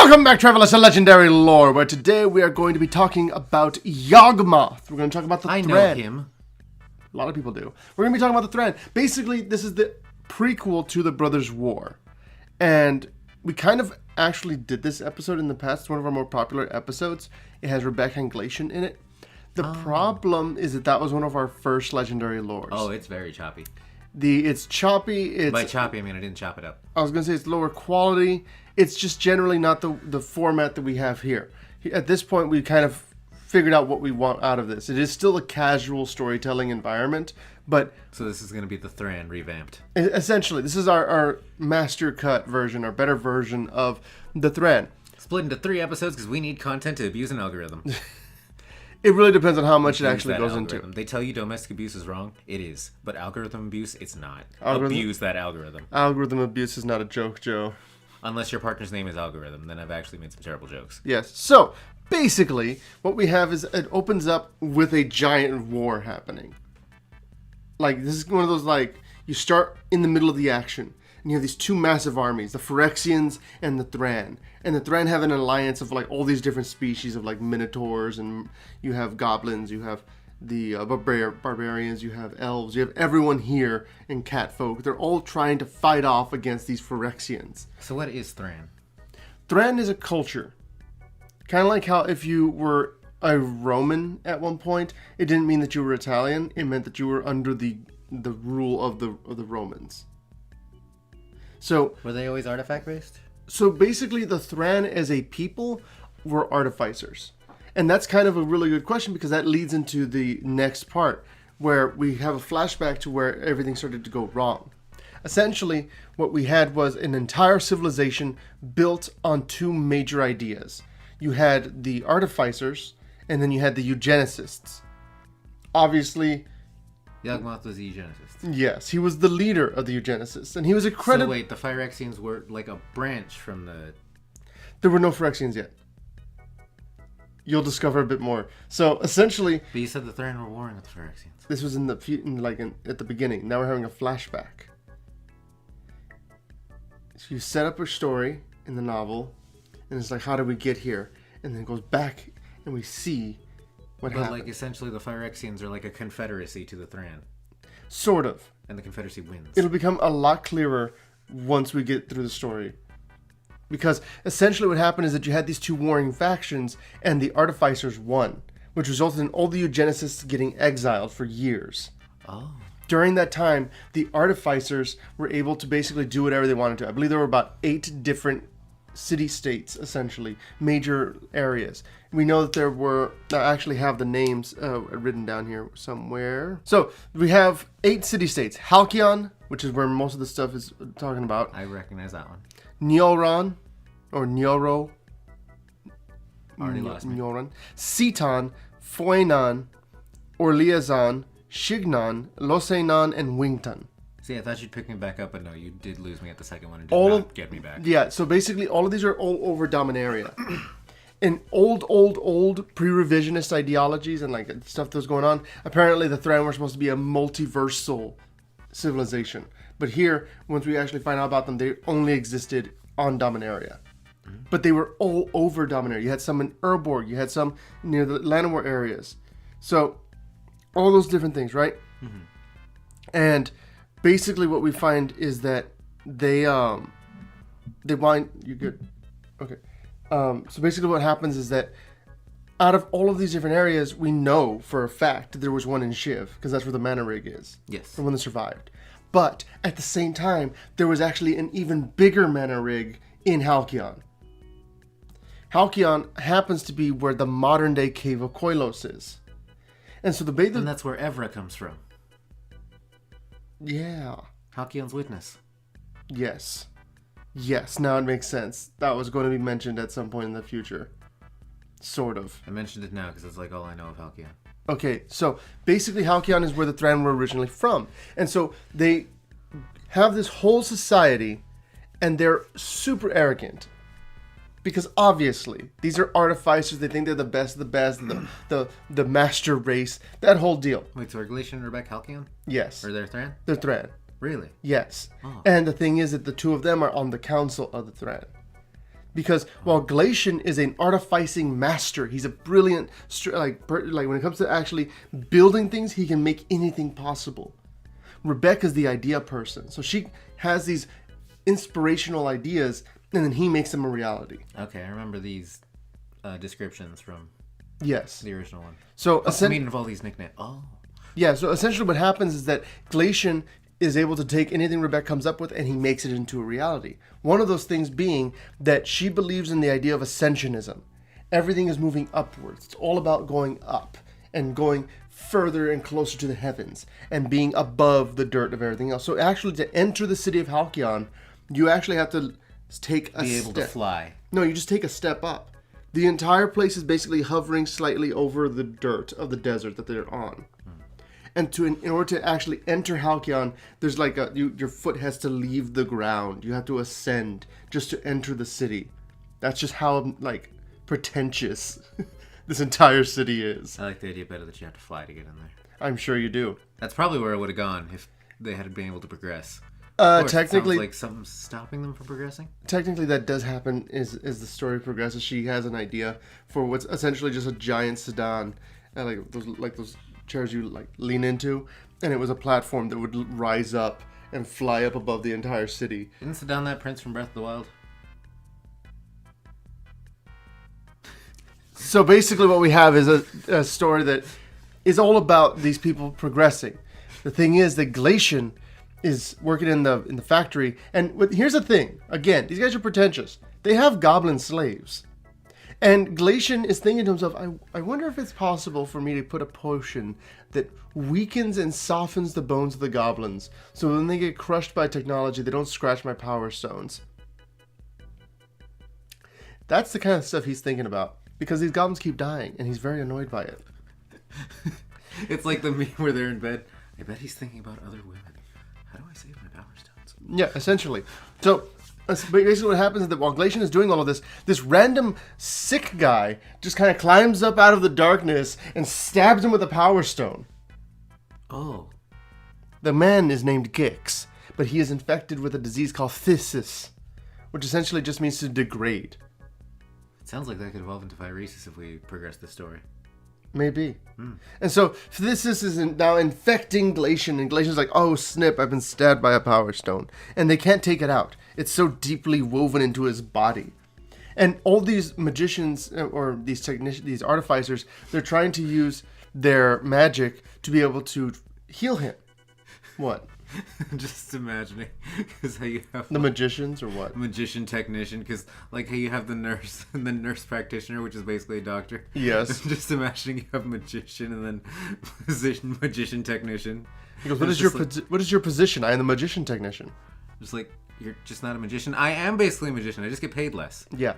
Welcome back, travelers, to Legendary Lore, where today we are going to be talking about Yawgmoth. We're going to talk about the Thran. I know him. A lot of people do. We're going to be talking about the Thran. Basically, this is the prequel to the Brothers' War. And we kind of actually did this episode in the past. It's one of our more popular episodes. It has Rebecca and Glacian in it. The problem is that was one of our first Legendary Lores. Oh, it's very choppy. It's choppy. By choppy, I mean I didn't chop it up. I was going to say it's lower quality. It's just generally not the format that we have here. At this point, we kind of figured out what we want out of this. It is still a casual storytelling environment, but... So this is going to be the Thran revamped. Essentially, this is our master cut version, our better version of the Thran. Split into 3 episodes because we need content to abuse an algorithm. It really depends on how much it actually goes into. They tell you domestic abuse is wrong. It is. But algorithm abuse, it's not. Abuse that algorithm. Algorithm abuse is not a joke, Joe. Unless your partner's name is Algorithm, then I've actually made some terrible jokes. Yes. So, basically, what we have is it opens up with a giant war happening. Like, this is one of those, like, you start in the middle of the action, and you have these 2 massive armies, the Phyrexians and the Thran. And the Thran have an alliance of, like, all these different species of, like, minotaurs, and you have goblins, you have the barbarians, you have elves, you have everyone here in Catfolk. They're all trying to fight off against these Phyrexians. So what is Thran? Thran is a culture. Kind of like how if you were a Roman at one point, it didn't mean that you were Italian. It meant that you were under the rule of the Romans. So were they always artifact based? So basically, the Thran as a people were artificers. And that's kind of a really good question because that leads into the next part where we have a flashback to where everything started to go wrong. Essentially, what we had was an entire civilization built on 2 major ideas. You had the artificers, and then you had the eugenicists. Obviously... Yawgmoth was the eugenicist. Yes, he was the leader of the eugenicists, and he was accredited... So wait, the Phyrexians were like a branch from the... There were no Phyrexians yet. You'll discover a bit more. So essentially, but you said the Thran were warring with the Phyrexians. This was at the beginning. Now we're having a flashback. So you set up a story in the novel, and it's like, how did we get here? And then it goes back, and we see what happened. But like essentially, the Phyrexians are like a confederacy to the Thran. Sort of. And the confederacy wins. It'll become a lot clearer once we get through the story. Because essentially what happened is that you had these 2 warring factions, and the artificers won, which resulted in all the eugenicists getting exiled for years. Oh. During that time, the artificers were able to basically do whatever they wanted to. I believe there were about 8 different city-states, essentially, major areas. We know that there were, I actually have the names written down here somewhere. So, we have 8 city-states. Halcyon, which is where most of the stuff is talking about. I recognize that one. Nyoron, or Nyoro. Already lost me. Nyoron. Seton, Foenon, Orleazon, Shignon, Losenon, and Wington. See, I thought you'd pick me back up, but no, you did lose me at the second one and did not get me back. Yeah, so basically all of these are all over Dominaria. In old pre-revisionist ideologies and like stuff that was going on, apparently the Thran were supposed to be a multiversal civilization. But here, once we actually find out about them, they only existed on Dominaria. But they were all over Dominaria. You had some in Urborg. You had some near the Llanowar areas. So, all those different things, right? Mm-hmm. And basically what we find is that they wind... You good? Okay. So basically what happens is that out of all of these different areas, we know for a fact there was one in Shiv, because that's where the mana rig is. Yes. The one that survived. But at the same time, there was actually an even bigger mana rig in Halcyon. Halcyon happens to be where the modern day Cave of Koilos is. And so and that's where Evra comes from. Yeah. Halcyon's witness. Yes. Yes, now it makes sense. That was going to be mentioned at some point in the future. Sort of. I mentioned it now because it's like all I know of Halcyon. Okay, so basically Halcyon is where the Thran were originally from. And so they have this whole society, and they're super arrogant. Because obviously, these are artificers, they think they're the best of the best, the master race, that whole deal. Wait, so are Glacian and Rebecca Halcyon? Yes. Or they're Thran? They're Thran. Really? Yes. Oh. And the thing is that the 2 of them are on the council of the Thran. Because while Glacian is an artificing master, he's a brilliant, like when it comes to actually building things, he can make anything possible. Rebecca's the idea person. So she has these inspirational ideas, and then he makes them a reality. Okay, I remember these descriptions from Yes. the original one. So I mean, of all these nicknames. Oh. Yeah, so essentially what happens is that Glacian is able to take anything Rebecca comes up with and he makes it into a reality. One of those things being that she believes in the idea of ascensionism. Everything is moving upwards. It's all about going up and going further and closer to the heavens and being above the dirt of everything else. So actually to enter the city of Halcyon, you actually have to take a Be able to fly. No, you just take a step up. The entire place is basically hovering slightly over the dirt of the desert that they're on. And in order to actually enter Halcyon, there's like your foot has to leave the ground. You have to ascend just to enter the city. That's just how like pretentious this entire city is. I like the idea better that you have to fly to get in there. I'm sure you do. That's probably where I would have gone if they had been able to progress. Technically, it sounds like something's stopping them from progressing. Technically, that does happen. As the story progresses, she has an idea for what's essentially just a giant sedan, like those chairs you like lean into, and it was a platform that would rise up and fly up above the entire city. Isn't Sedan that prince from Breath of the Wild? So basically, what we have is a story that is all about these people progressing. The thing is that Glacian is working in the factory, and here's the thing. Again, these guys are pretentious. They have goblin slaves. And Glacian is thinking to himself, I wonder if it's possible for me to put a potion that weakens and softens the bones of the goblins, so when they get crushed by technology, they don't scratch my power stones. That's the kind of stuff he's thinking about, because these goblins keep dying, and he's very annoyed by it. It's like the meme where they're in bed. I bet he's thinking about other women. How do I save my power stones? Yeah, essentially. So basically what happens is that while Glacian is doing all of this random sick guy just kind of climbs up out of the darkness and stabs him with a power stone. Oh. The man is named Gix, but he is infected with a disease called phthisis, which essentially just means to degrade. It sounds like that could evolve into Viresis if we progress the story. Maybe. And so phthisis is now infecting Glacian, and Glacian's like, oh snip, I've been stabbed by a power stone. And they can't take it out. It's so deeply woven into his body. And all these magicians, or these technicians, these artificers, they're trying to use their magic to be able to heal him. What? Just imagining, because how you have the magicians or what? Magician technician, because like how you have the nurse and the nurse practitioner, which is basically a doctor. Yes. Just imagining you have magician and then magician technician. He goes, what is your position? I am the magician technician. Just like, you're just not a magician. I am basically a magician. I just get paid less. Yeah.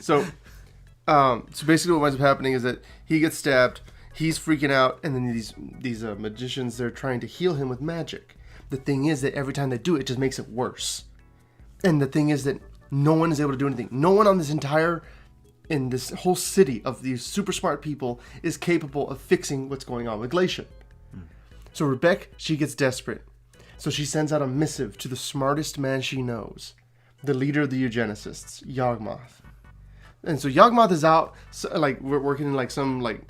So basically what winds up happening is that he gets stabbed. He's freaking out, and then these magicians, they're trying to heal him with magic. The thing is that every time they do it, it just makes it worse. And the thing is that no one is able to do anything. No one on in this whole city of these super smart people is capable of fixing what's going on with Glacian. So Rebecca, she gets desperate. So she sends out a missive to the smartest man she knows, the leader of the eugenicists, Yawgmoth. And so Yawgmoth is out, like, we're working in like some like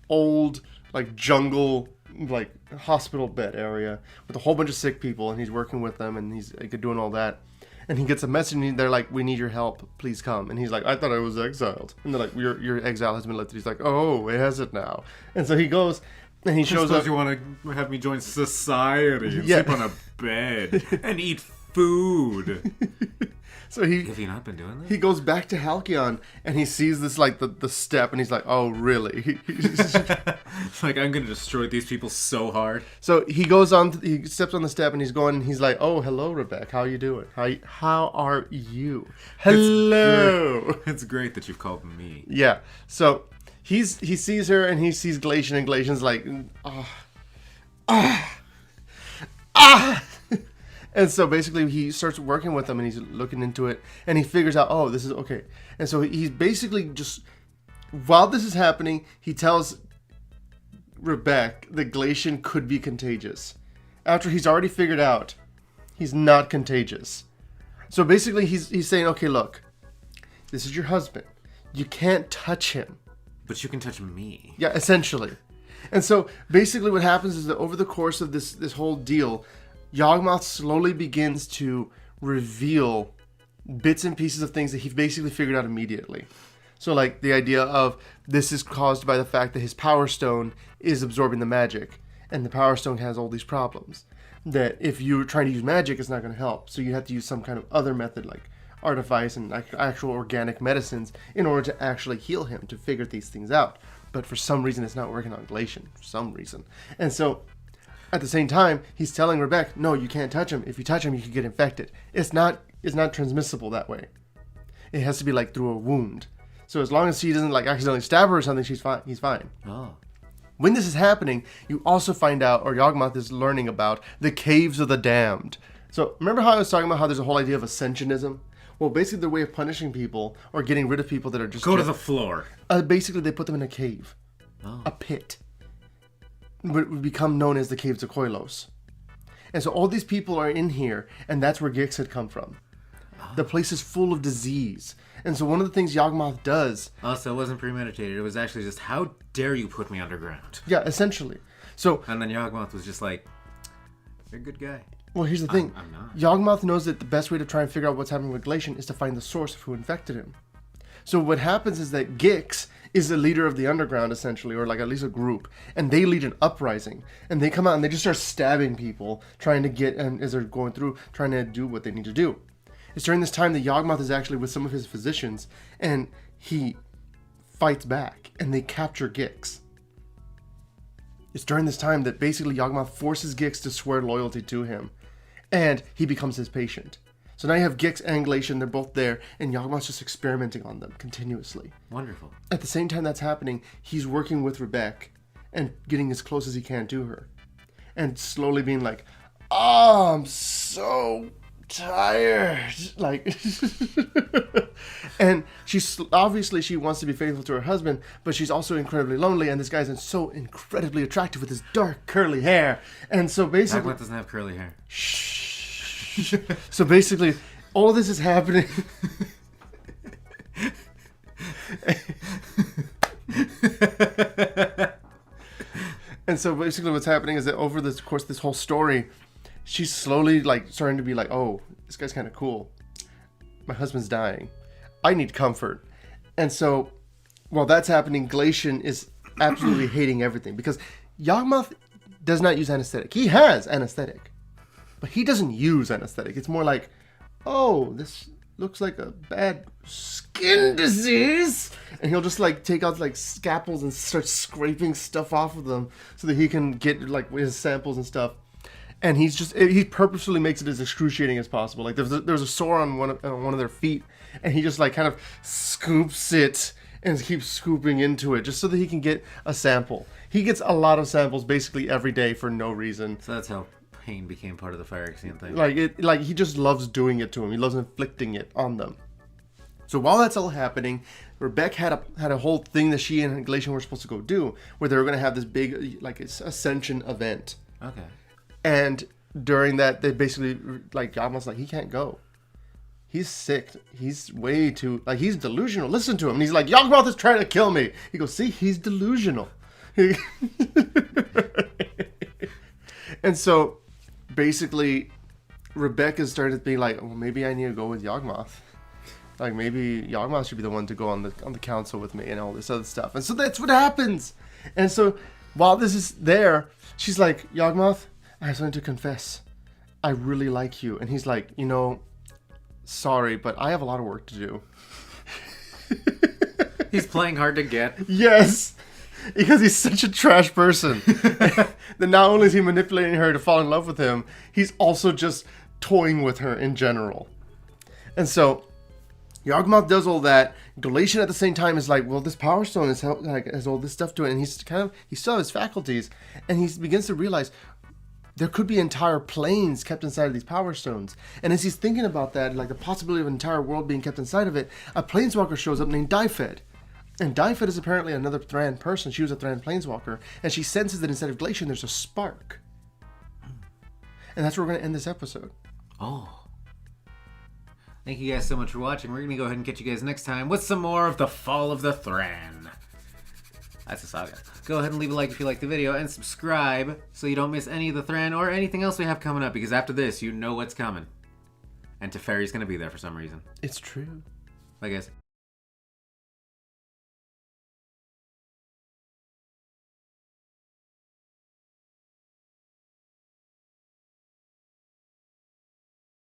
old like jungle like hospital bed area with a whole bunch of sick people, and he's working with them, and he's like, doing all that, and he gets a message, and they're like, we need your help, please come. And he's like, I thought I was exiled. And they're like, your exile has been lifted. He's like, oh, it has it now. And so he goes and he shows up. You want to have me join society and Yeah. sleep on a bed and eat food. So Have you not been doing that? he goes back to Halcyon, and he sees this like the step, and he's like, oh really? It's like, I'm going to destroy these people so hard. So he goes on, he steps on the step, and he's going, and he's like, oh, hello, Rebecca. How you doing? How are you? Hello. It's great that you've called me. Yeah. So he sees her, and he sees Glacian, and Glacian's like, And so basically he starts working with them, and he's looking into it, and he figures out, oh, this is okay. And so he's basically just, while this is happening, he tells Rebecca that Glacian could be contagious. After he's already figured out he's not contagious. So basically, he's saying, okay, look, this is your husband. You can't touch him. But you can touch me. Yeah, essentially. And so basically what happens is that over the course of this whole deal, Yawgmoth slowly begins to reveal bits and pieces of things that he basically figured out immediately. So like the idea of this is caused by the fact that his Power Stone is absorbing the magic. And the Power Stone has all these problems. That if you're trying to use magic, it's not going to help. So you have to use some kind of other method like artifice and actual organic medicines in order to actually heal him, to figure these things out. But for some reason, it's not working on Glacian. For some reason. And so at the same time, he's telling Rebecca, no, you can't touch him. If you touch him, you could get infected. It's not transmissible that way. It has to be like through a wound. So as long as he doesn't like accidentally stab her or something, he's fine. Oh. When this is happening, you also find out, or Yawgmoth is learning about, the Caves of the Damned. So remember how I was talking about how there's a whole idea of ascensionism? Well, basically their way of punishing people or getting rid of people that are just... Go to the floor. Basically, they put them in a cave. Oh. A pit. What would become known as the Caves of Koilos. And so all these people are in here, and that's where Gix had come from. The place is full of disease. And so one of the things Yawgmoth does... Oh, so it wasn't premeditated. It was actually just, how dare you put me underground? Yeah, essentially. So... And then Yawgmoth was just like, you're a good guy. Well, here's the thing. I'm not. Yawgmoth knows that the best way to try and figure out what's happening with Glacian is to find the source of who infected him. So what happens is that Gix is the leader of the underground, essentially, or like at least a group, and they lead an uprising. And they come out and they just start stabbing people, trying to get, and as they're going through, trying to do what they need to do. It's during this time that Yawgmoth is actually with some of his physicians, and he fights back, and they capture Gix. It's during this time that basically Yawgmoth forces Gix to swear loyalty to him, and he becomes his patient. So now you have Gix and Glacian, they're both there, and Yawgmoth's just experimenting on them continuously. Wonderful. At the same time that's happening, he's working with Rebecca and getting as close as he can to her. And slowly being like, oh, I'm so tired. Like, and she's obviously she wants to be faithful to her husband, but she's also incredibly lonely, and this guy's so incredibly attractive with his dark curly hair. And so basically... Yawgmoth doesn't have curly hair. Shh. So basically, all this is happening. And so basically what's happening is that over the course of this whole story, she's slowly like starting to be like, oh, this guy's kind of cool. My husband's dying. I need comfort. And so while that's happening, Glacian is absolutely hating everything because Yawgmoth does not use anesthetic. He has anesthetic. But he doesn't use anesthetic. It's more like, oh, this looks like a bad skin disease. And he'll just like take out like scalpels and start scraping stuff off of them so that he can get like his samples and stuff. And he purposefully makes it as excruciating as possible. Like there's a sore on one of their feet, and he just like kind of scoops it and keeps scooping into it just so that he can get a sample. He gets a lot of samples basically every day for no reason. So that's how pain became part of the Phyrexian thing. Like he just loves doing it to him. He loves inflicting it on them. So while that's all happening, Rebecca had a whole thing that she and Glacian were supposed to go do, where they were going to have this big like ascension event. Okay. And during that, they basically like almost like he can't go. He's sick. He's way too like he's delusional. Listen to him. And he's like, Yawgmoth is trying to kill me. He goes, see, he's delusional. And so basically, Rebecca started being like, well, maybe I need to go with Yawgmoth. Like maybe Yawgmoth should be the one to go on the council with me and all this other stuff. And so that's what happens. And so while this is there, she's like, Yawgmoth, I have something to confess. I really like you. And he's like, sorry, but I have a lot of work to do. He's playing hard to get. Yes. Because he's such a trash person. That not only is he manipulating her to fall in love with him, he's also just toying with her in general. And so Yawgmoth does all that. Glacian at the same time is like, well, this Power Stone has all this stuff to it, and he still has his faculties, and he begins to realize there could be entire planes kept inside of these Power Stones. And as he's thinking about that, like the possibility of an entire world being kept inside of it, a planeswalker shows up named Dyfed. And Dyfed is apparently another Thran person. She was a Thran planeswalker. And she senses that instead of Glacian, there's a spark. And that's where we're going to end this episode. Oh. Thank you guys so much for watching. We're going to go ahead and catch you guys next time with some more of the Fall of the Thran. That's a saga. Go ahead and leave a like if you liked the video and subscribe so you don't miss any of the Thran or anything else we have coming up, because after this, you know what's coming. And Teferi's going to be there for some reason. It's true. Bye, guys.